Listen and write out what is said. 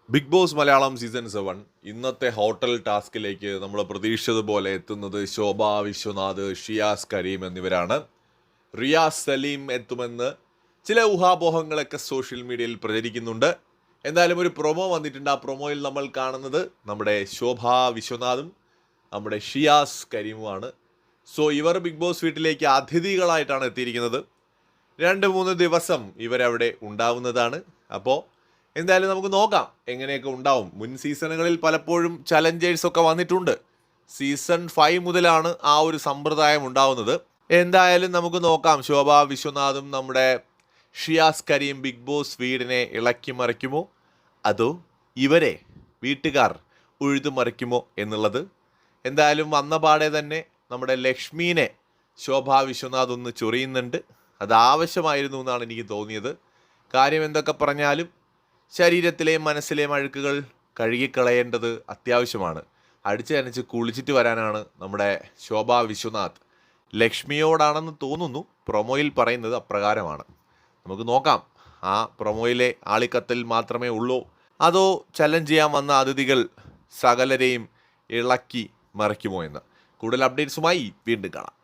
Big boss Malayalam season 7 ഇന്നത്തെ hotel ടാസ്കിലേക്ക് നമ്മൾ പ്രതീക്ഷിച്ചതുപോലെ എത്തുന്നത് ശോഭ വിശ്വനാഥ്, ഷിയാസ് കരീം എന്നിവരാണ്. റിയാസ് സലീം എത്തുമെന്ന് ചില ഊഹാപോഹങ്ങളൊക്കെ സോഷ്യൽ മീഡിയയിൽ പ്രചരിക്കുന്നുണ്ട്. എന്തായാലും ഒരു പ്രൊമോ വന്നിട്ടുണ്ട്. ആ പ്രൊമോയിൽ നമ്മൾ കാണുന്നത് നമ്മുടെ ശോഭ വിശ്വനാഥും നമ്മുടെ ഷിയാസ് കരീമുമാണ്. സോ ഇവർ ബിഗ് ബോസ് വീട്ടിലേക്ക് അതിഥികളായിട്ടാണ് എത്തിയിരിക്കുന്നത്. 2-3 ദിവസം ഇവരവിടെ ഉണ്ടാവുന്നതാണ്. അപ്പോൾ എന്തായാലും നമുക്ക് നോക്കാം എങ്ങനെയൊക്കെ ഉണ്ടാവും. മുൻ സീസണുകളിൽ പലപ്പോഴും ചലഞ്ചേഴ്സൊക്കെ വന്നിട്ടുണ്ട്. സീസൺ 5 മുതലാണ് ആ ഒരു സമ്പ്രദായം ഉണ്ടാവുന്നത്. എന്തായാലും നമുക്ക് നോക്കാം, ശോഭ വിശ്വനാഥും നമ്മുടെ ഷിയാസ് കരീം ബിഗ് ബോസ് വീടിനെ ഇളക്കി മറിക്കുമോ, അതോ ഇവരെ വീട്ടുകാർ ഉഴുതുമറിക്കുമോ എന്നുള്ളത്. എന്തായാലും വന്ന പാടെ തന്നെ നമ്മുടെ ലക്ഷ്മീനെ ശോഭ വിശ്വനാഥ് ഒന്ന് ചൊറിയുന്നുണ്ട്. അത് ആവശ്യമായിരുന്നു എന്നാണ് എനിക്ക് തോന്നിയത്. കാര്യം എന്തൊക്കെ പറഞ്ഞാലും ശരീരത്തിലെയും മനസ്സിലെയും അഴുക്കുകൾ കഴുകിക്കളയേണ്ടത് അത്യാവശ്യമാണ്. അടിച്ച് നനച്ച് കുളിച്ചിട്ട് വരാനാണ് നമ്മുടെ ശോഭ വിശ്വനാഥ്. ലക്ഷ്മിയോടാണെന്ന് തോന്നുന്നു പ്രൊമോയിൽ പറയുന്നത് അപ്രകാരമാണ്. നമുക്ക് നോക്കാം, ആ പ്രൊമോയിലെ ആളിക്കത്തിൽ മാത്രമേ ഉള്ളൂ, അതോ ചലഞ്ച് ചെയ്യാൻ വന്ന അതിഥികൾ സകലരെയും ഇളക്കി മറിക്കുമോ എന്ന്. കൂടുതൽ അപ്ഡേറ്റ്സുമായി വീണ്ടും കാണാം.